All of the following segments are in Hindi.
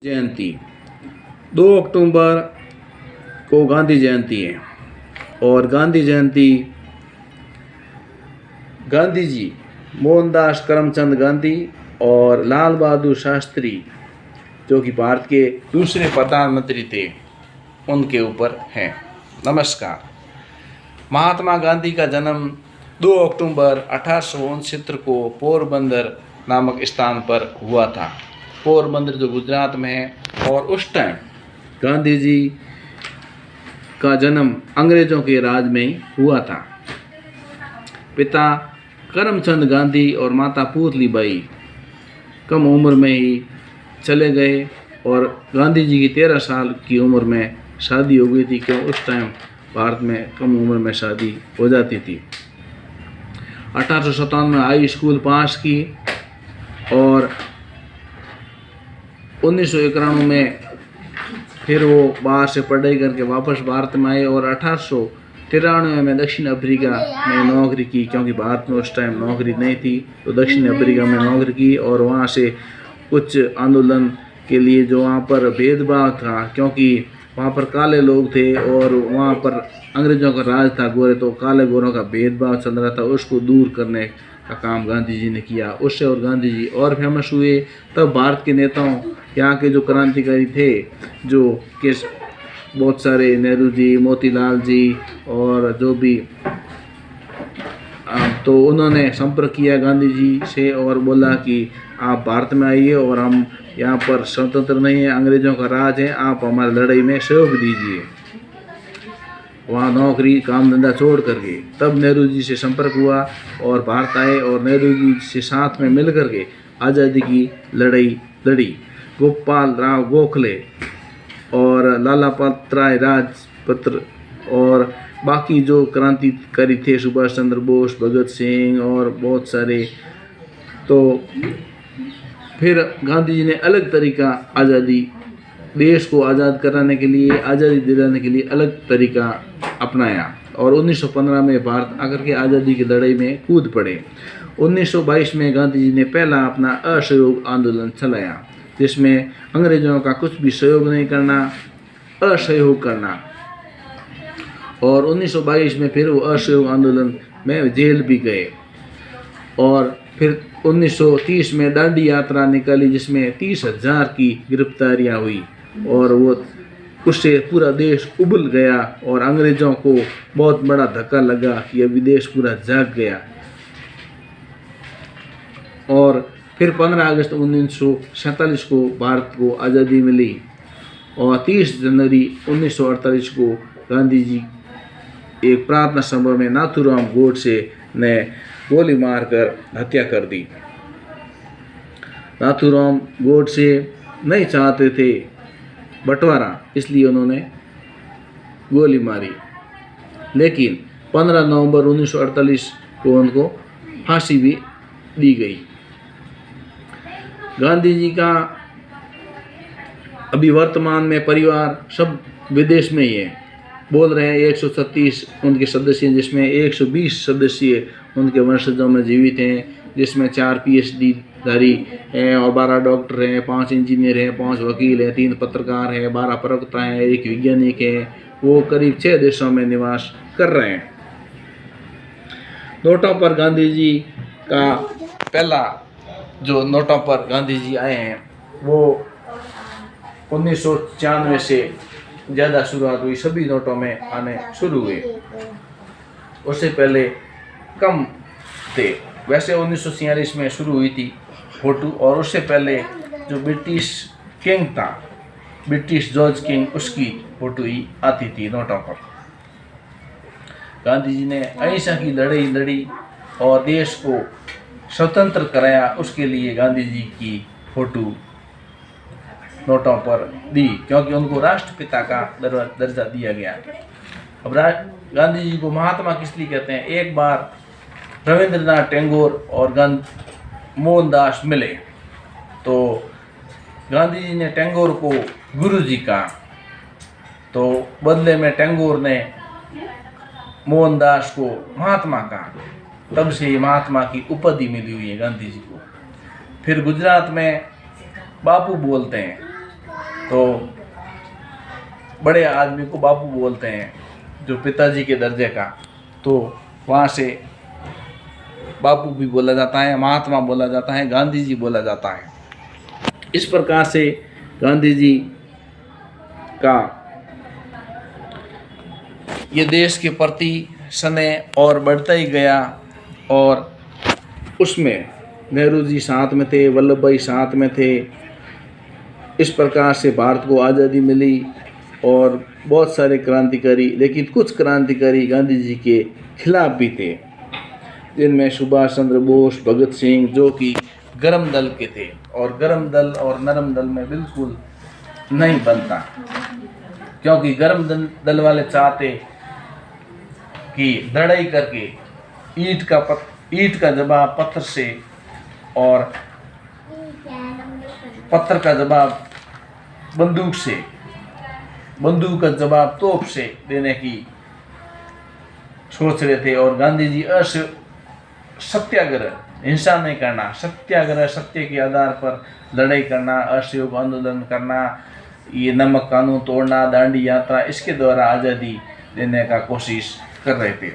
जयंती 2 अक्टूबर को गांधी जयंती है और गांधी जयंती गांधी जी मोहनदास करमचंद गांधी और लाल बहादुर शास्त्री जो कि भारत के दूसरे प्रधानमंत्री थे उनके ऊपर है। नमस्कार। महात्मा गांधी का जन्म 2 अक्टूबर 1869 को पोरबंदर नामक स्थान पर हुआ था। पोरबंदर जो गुजरात में है और उस टाइम गांधी जी का जन्म अंग्रेज़ों के राज में ही हुआ था। पिता करमचंद गांधी और माता पुतलीबाई कम उम्र में ही चले गए और गांधी जी की 13 साल की उम्र में शादी हो गई थी, क्यों उस टाइम भारत में कम उम्र में शादी हो जाती थी। 1857 में हाई स्कूल पास की और 1991 में फिर वो बाहर से पढ़ाई करके वापस भारत में आए और 1893 में दक्षिण अफ्रीका में नौकरी की, क्योंकि भारत में उस टाइम नौकरी नहीं थी तो दक्षिण अफ्रीका में नौकरी की और वहाँ से कुछ आंदोलन के लिए जो वहाँ पर भेदभाव था, क्योंकि वहाँ पर काले लोग थे और वहाँ पर अंग्रेज़ों का राज था गोरे, तो काले गोरों का भेदभाव चल रहा था, उसको दूर करने का काम गांधी जी ने किया। उससे और गांधी जी और फेमस हुए। तब भारत के नेताओं यहाँ के जो क्रांतिकारी थे जो कि बहुत सारे नेहरू जी, मोतीलाल जी और जो भी तो उन्होंने संपर्क किया गांधी जी से और बोला कि आप भारत में आइए और हम यहाँ पर स्वतंत्र नहीं है, अंग्रेज़ों का राज है, आप हमारी लड़ाई में सहयोग दीजिए, वहाँ नौकरी काम धंधा छोड़ करके। तब नेहरू जी से संपर्क हुआ और भारत आए और नेहरू जी से साथ में मिल करके आज़ादी की लड़ाई लड़ी। गोपाल राव गोखले और लाला राय राजपत्र और बाकी जो क्रांतिकारी थे, सुभाष चंद्र बोस, भगत सिंह और बहुत सारे, तो फिर गांधी जी ने अलग तरीका आज़ादी देश को आज़ाद कराने के लिए, आज़ादी दिलाने के लिए अलग तरीका अपनाया और 1915 में भारत आकर के आज़ादी की लड़ाई में कूद पड़े। 1922 में गांधी जी ने पहला अपना असहयोग आंदोलन चलाया, जिसमें अंग्रेज़ों का कुछ भी सहयोग नहीं करना, असहयोग करना। और 1922 में फिर वो असहयोग आंदोलन में जेल भी गए और फिर 1930 में दांडी यात्रा निकाली, जिसमें 30,000 की गिरफ्तारियां हुई और वो उससे पूरा देश उबल गया और अंग्रेज़ों को बहुत बड़ा धक्का लगा कि अभी देश पूरा जाग गया। और फिर 15 अगस्त 1947 को भारत को आज़ादी मिली और 30 जनवरी 1948 को गांधी जी एक प्रार्थना सभा में नाथूराम गोडसे ने गोली मारकर हत्या कर दी। नाथूराम गोडसे नहीं चाहते थे बंटवारा, इसलिए उन्होंने गोली मारी, लेकिन 15 नवंबर 1948 को उनको फांसी भी दी गई। गांधी जी का अभी वर्तमान में परिवार सब विदेश में ही है। बोल रहे हैं 136 उनके सदस्य, जिसमें 120 सदस्य उनके वंशजों में जीवित हैं, जिसमें 4 PhD धारी हैं और 12 डॉक्टर हैं, 5 इंजीनियर हैं, 5 वकील हैं, 3 पत्रकार हैं, 12 प्रवक्ता हैं, 1 वैज्ञानिक हैं। वो करीब 6 देशों में निवास कर रहे हैं। नोटों पर गांधी जी का पहला जो नोटों पर गांधी जी आए हैं वो 1994 से ज़्यादा शुरुआत हुई, सभी नोटों में आने शुरू हुए, उससे पहले कम थे। वैसे 1946 में शुरू हुई थी फोटो और उससे पहले जो ब्रिटिश किंग था, ब्रिटिश जॉर्ज किंग, उसकी फोटो ही आती थी नोटों पर। गांधी जी ने अहिंसा की लड़ाई लड़ी और देश को स्वतंत्र कराया, उसके लिए गांधी जी की फोटो नोटों पर दी, क्योंकि उनको राष्ट्रपिता का दर्जा दिया गया। अब गांधी जी को महात्मा किस लिए कहते हैं? एक बार रविंद्रनाथ टैगोर और मोहनदास मिले तो गांधी जी ने टैगोर को गुरु जी कहा, तो बदले में टैगोर ने मोहनदास को महात्मा कहा। तब से ये महात्मा की उपाधि मिली हुई है गांधी जी को। फिर गुजरात में बापू बोलते हैं तो बड़े आदमी को बापू बोलते हैं, जो पिताजी के दर्जे का, तो वहाँ से बापू भी बोला जाता है, महात्मा बोला जाता है, गांधी जी बोला जाता है। इस प्रकार से गांधी जी का ये देश के प्रति स्नेह और बढ़ता ही गया, और उसमें नेहरू जी साथ में थे, वल्लभ भाई साथ में थे। इस प्रकार से भारत को आज़ादी मिली, और बहुत सारे क्रांतिकारी, लेकिन कुछ क्रांतिकारी गांधी जी के खिलाफ भी थे, जिनमें सुभाष चंद्र बोस, भगत सिंह, जो कि गर्म दल के थे, और गर्म दल और नरम दल में बिल्कुल नहीं बनता, क्योंकि गर्म दल वाले चाहते कि लड़ाई करके ईंट का जवाब पत्थर से, और पत्थर का जवाब बंदूक से, बंदूक का जवाब तोप से देने की सोच रहे थे। और गांधी जी सत्याग्रह, हिंसा नहीं करना, सत्याग्रह, सत्य के आधार पर लड़ाई करना, असहयोग आंदोलन करना, ये नमक कानून तोड़ना, दांडी यात्रा, इसके द्वारा आज़ादी देने का कोशिश कर रहे थे।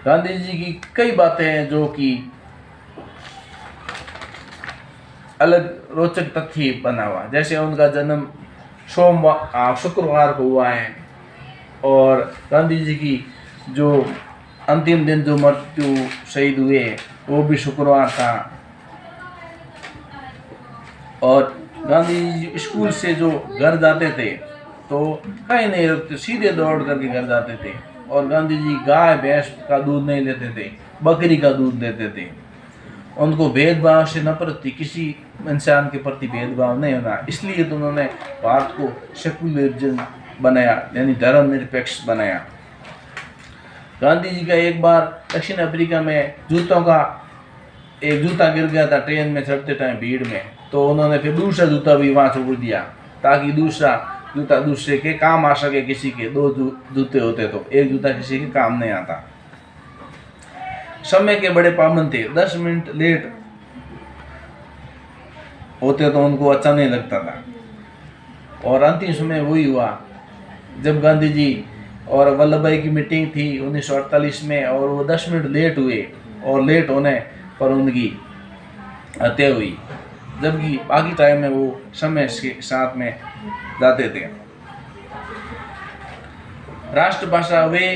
गांधी जी की कई बातें हैं जो कि अलग रोचक तथ्य बना हुआ, जैसे उनका जन्म शुक्रवार को हुआ है, और गांधी जी की जो अंतिम दिन जो मृत्यु शहीद हुए वो भी शुक्रवार था। और गांधी जी स्कूल से जो घर जाते थे तो कहीं नहीं रुकते, सीधे दौड़ करके घर जाते थे। और गांधी जी गाय भैंस का दूध नहीं लेते थे, बकरी का दूध देते थे। उनको भेदभाव से नफरत थी, किसी इंसान के प्रति भेदभाव नहीं होना, इसलिए तो उन्होंने भारत को सेकुलरिज्म बनाया, यानी धर्मनिरपेक्ष बनाया। गांधी जी का एक बार दक्षिण अफ्रीका में जूतों का एक जूता गिर गया था ट्रेन में चढ़ते टाइम भीड़ में, तो उन्होंने फिर दूसरा जूता भी वहाँ छोड़ दिया, ताकि दूसरा जूता दूसरे के काम आ सके। किसी के दो जूते होते तो एक जूता किसी के काम नहीं आता। समय के बड़े पाबंद थे, 10 मिनट लेट होते तो उनको अच्छा नहीं लगता था। और अंतिम समय वही हुआ जब गांधी जी और वल्लभ भाई की मीटिंग थी 1948 में, और वो 10 मिनट लेट हुए, और लेट होने पर उनकी हत्या हुई, जबकि बाकी टाइम में वो समय के साथ में जाते थे। राष्ट्रभाषा वे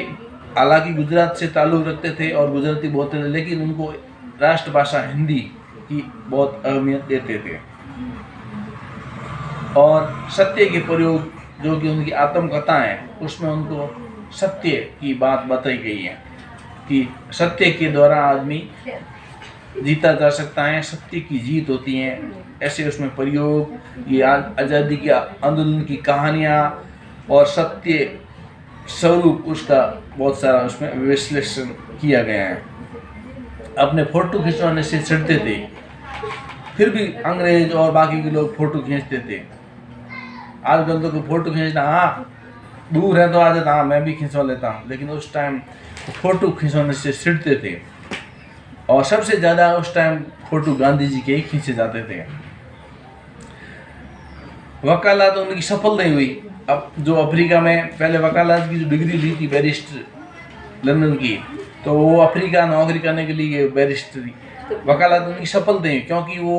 हालांकि गुजरात से ताल्लुक रखते थे और गुजराती बोलते थे, लेकिन उनको राष्ट्रभाषा हिंदी की बहुत अहमियत देते थे। और सत्य के प्रयोग, जो कि उनकी आत्मकथा है, उसमें उनको सत्य की बात बताई गई है कि सत्य के द्वारा आदमी जीता जा सकता है, सत्य की जीत होती है। ऐसे उसमें प्रयोग, ये आज़ादी के आंदोलन की कहानियाँ और सत्य स्वरूप उसका बहुत सारा उसमें विश्लेषण किया गया है। अपने फोटो खिंचवाने से चिढ़ते थे, फिर भी अंग्रेज और बाकी के लोग फोटो खींचते थे। आजकल तो फोटो खींचना, हाँ दूर है तो आ जाता, हाँ मैं भी खिंचवा लेता हूँ, लेकिन उस टाइम फोटो खिंचवाने से चिढ़ते थे। और सबसे ज़्यादा उस टाइम फोटो गांधी जी के ही खींचे जाते थे। वकालत उनकी सफल नहीं हुई। अब जो अफ्रीका में पहले वकालत की जो डिग्री ली थी बैरिस्टर लंदन की, तो वो अफ्रीका नौकरी करने के लिए बैरिस्टरी वकालत उनकी सफल नहीं, क्योंकि वो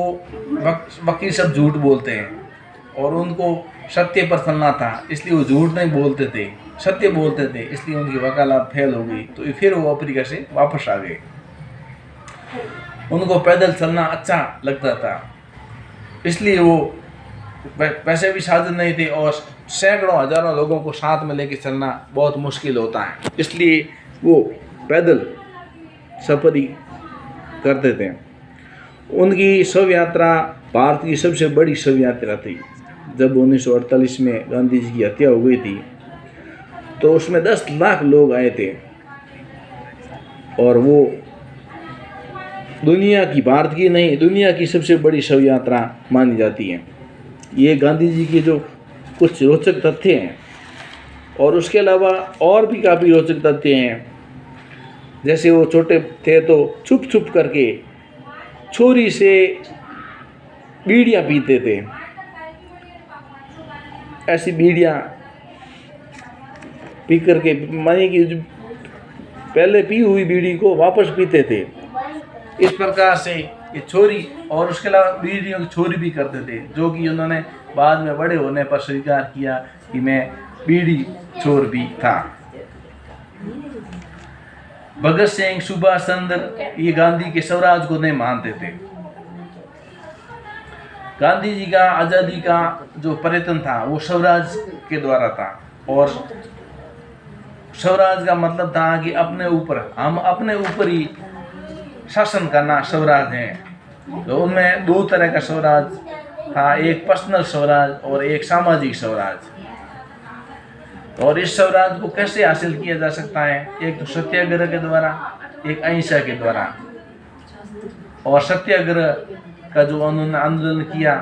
वकील सब झूठ बोलते हैं और उनको सत्य पर चलना था, इसलिए वो झूठ नहीं बोलते थे, सत्य बोलते थे, इसलिए उनकी वकालत फेल हो गई। तो फिर वो अफ्रीका से वापस आ गए। उनको पैदल चलना अच्छा लगता था, इसलिए वो पैसे भी साधन नहीं थे, और सैकड़ों हजारों लोगों को साथ में लेके चलना बहुत मुश्किल होता है, इसलिए वो पैदल सफर ही करते थे। उनकी शव यात्रा भारत की सबसे बड़ी शव यात्रा थी। जब 1948 में गांधी जी की हत्या हो गई थी, तो उसमें 10 लाख लोग आए थे, और वो दुनिया की, भारत की नहीं, दुनिया की सबसे बड़ी शव यात्रा मानी जाती है। ये गांधी जी के जो कुछ रोचक तथ्य हैं, और उसके अलावा और भी काफ़ी रोचक तथ्य हैं। जैसे वो छोटे थे तो छुप छुप करके छोरी से बीड़ियाँ पीते थे, ऐसी बीड़ियाँ पी करके, मानी कि पहले पी हुई बीड़ी को वापस पीते थे। इस प्रकार से ये चोरी और उसके अलावा बीड़ियों की चोरी भी करते थे, जो कि उन्होंने बाद में बड़े होने पर स्वीकार किया कि मैं बीड़ी चोर भी था। भगत सिंह, सुभाष चंद्र ये गांधी के स्वराज को नहीं मानते थे। गांधी जी का आज़ादी का जो प्रयत्न था वो स्वराज के द्वारा था, और स्वराज का मतलब था कि अपने ऊपर, हम अपने ऊपर ही शासन करना स्वराज है। तो उनमें दो तरह का स्वराज था, एक पर्सनल स्वराज और एक सामाजिक स्वराज। और इस स्वराज को कैसे हासिल किया जा सकता है? एक तो सत्याग्रह के द्वारा, एक अहिंसा के द्वारा। और सत्याग्रह का जो उन्होंने आंदोलन किया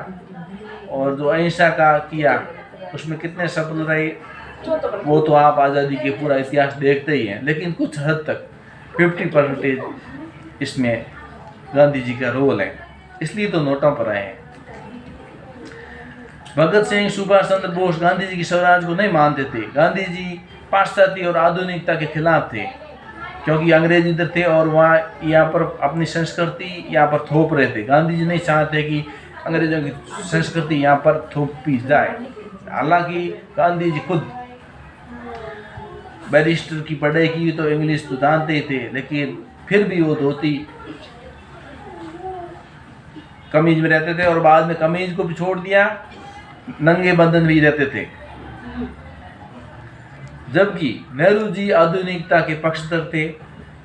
और जो अहिंसा का किया, उसमें कितने सफल रहे वो तो आप आज़ादी के पूरा इतिहास देखते ही हैं। लेकिन कुछ हद तक 50% इसमें गांधी जी का रोल है, इसलिए तो नोटों पर आए हैं। भगत सिंह, सुभाष चंद्र बोस गांधी जी की स्वराज को नहीं मानते थे। गांधी जी पाश्चात्य और आधुनिकता के खिलाफ थे, क्योंकि अंग्रेज इधर थे और वहाँ यहाँ पर अपनी संस्कृति यहाँ पर थोप रहे थे। गांधी जी नहीं चाहते कि अंग्रेजों की संस्कृति यहाँ पर थोपी जाए। हालांकि गांधी जी खुद बैरिस्टर की पढ़ाई की तो इंग्लिश तो जानते ही थे, लेकिन फिर भी वो धोती कमीज में रहते थे, और बाद में कमीज को भी छोड़ दिया, नंगे बदन भी रहते थे। जबकि नेहरू जी आधुनिकता के पक्षधर थे।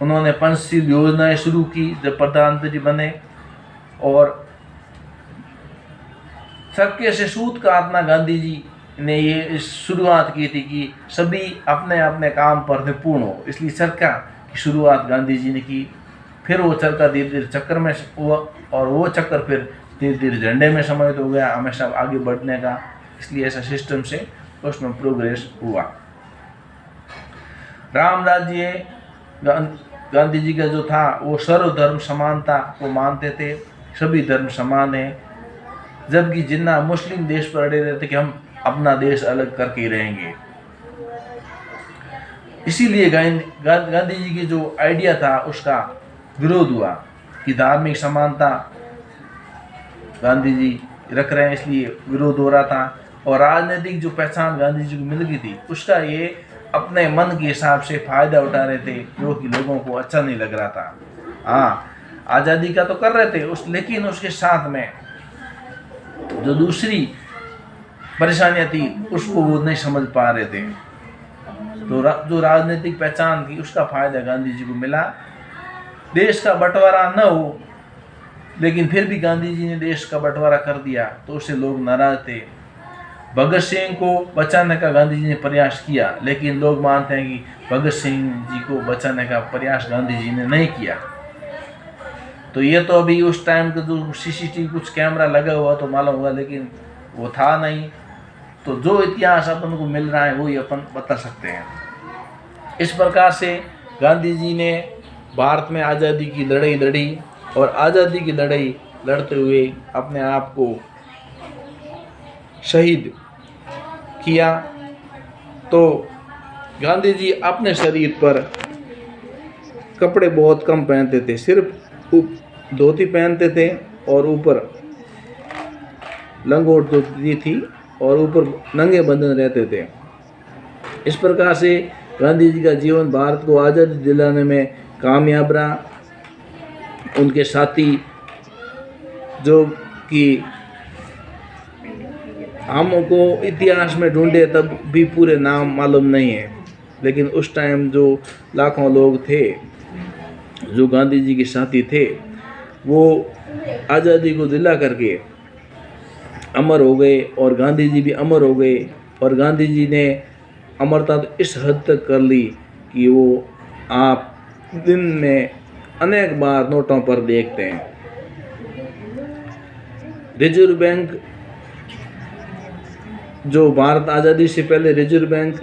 उन्होंने पंचशील योजनाएं शुरू की जब प्रधानमंत्री बने, और सबके से सूत काटना गांधी जी ने ये शुरुआत की थी कि सभी अपने अपने काम पर निपुण हो, इसलिए चरखा की शुरुआत गांधी जी ने की। फिर वो चरखा धीरे धीरे चक्कर में हुआ, और वो चक्कर फिर धीरे धीरे झंडे में समाहित हो गया, हमेशा आगे बढ़ने का। इसलिए ऐसा सिस्टम से उसमें प्रोग्रेस हुआ। राम राज्य गांधी जी का जो था वो सर्वधर्म समानता को मानते थे, सभी धर्म समान है। जबकि जिन्ना मुस्लिम देश पर अड़े रहते कि हम अपना देश अलग करके रहेंगे। इसीलिए गांधी जी की जो आइडिया था उसका विरोध हुआ कि धार्मिक समानता गांधी जी रख रहे हैं, इसलिए विरोध हो रहा था। और राजनीतिक जो पहचान गांधी जी को मिल गई थी, उसका ये अपने मन के हिसाब से फायदा उठा रहे थे, जो कि लोगों को अच्छा नहीं लग रहा था। हाँ, आज़ादी का तो कर रहे थे लेकिन उसके साथ में जो दूसरी परेशानियां थी उसको वो नहीं समझ पा रहे थे। तो जो राजनीतिक पहचान थी उसका फायदा गांधी जी को मिला। देश का बंटवारा न हो, लेकिन फिर भी गांधी जी ने देश का बंटवारा कर दिया, तो उससे लोग नाराज थे। भगत सिंह को बचाने का गांधी जी ने प्रयास किया, लेकिन लोग मानते हैं कि भगत सिंह जी को बचाने का प्रयास गांधी जी ने नहीं किया। तो ये तो अभी उस टाइम का जो सीसीटीवी कुछ कैमरा लगा हुआ तो मालूम होगा, लेकिन वो था नहीं। तो जो इतिहास अपन को मिल रहा है वही अपन बता सकते हैं। इस प्रकार से गांधी जी ने भारत में आज़ादी की लड़ाई लड़ी, और आज़ादी की लड़ाई लड़ते हुए अपने आप को शहीद किया। तो गांधी जी अपने शरीर पर कपड़े बहुत कम पहनते थे, सिर्फ धोती पहनते थे और ऊपर लंगोट धोती थी और ऊपर नंगे बदन रहते थे। इस प्रकार से गांधी जी का जीवन भारत को आज़ादी दिलाने में कामयाब रहा। उनके साथी जो कि हमको इतिहास में ढूंढे तब भी पूरे नाम मालूम नहीं है, लेकिन उस टाइम जो लाखों लोग थे जो गांधी जी के साथी थे, वो आज़ादी को दिला करके अमर हो गए, और गांधी जी भी अमर हो गए। और गांधी जी ने अमरता तो इस हद तक कर ली कि वो आप दिन में अनेक बार नोटों पर देखते हैं। रिजर्व बैंक, जो भारत आज़ादी से पहले रिजर्व बैंक,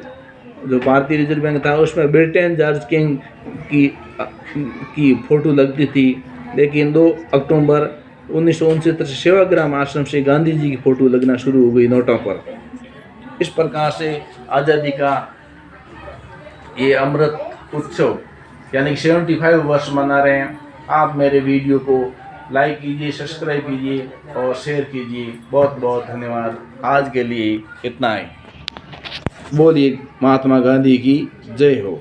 जो भारतीय रिजर्व बैंक था, उसमें ब्रिटेन जॉर्ज किंग की फोटो लगती थी। लेकिन 2 अक्टूबर 1969 से सेवाग्राम आश्रम से गांधी जी की फोटो लगना शुरू हो गई नोटों पर। इस प्रकार से आज़ादी का ये अमृत उत्सव यानी 75 वर्ष मना रहे हैं। आप मेरे वीडियो को लाइक कीजिए, सब्सक्राइब कीजिए और शेयर कीजिए। बहुत बहुत धन्यवाद। आज के लिए इतना ही। बोलिए महात्मा गांधी की जय हो।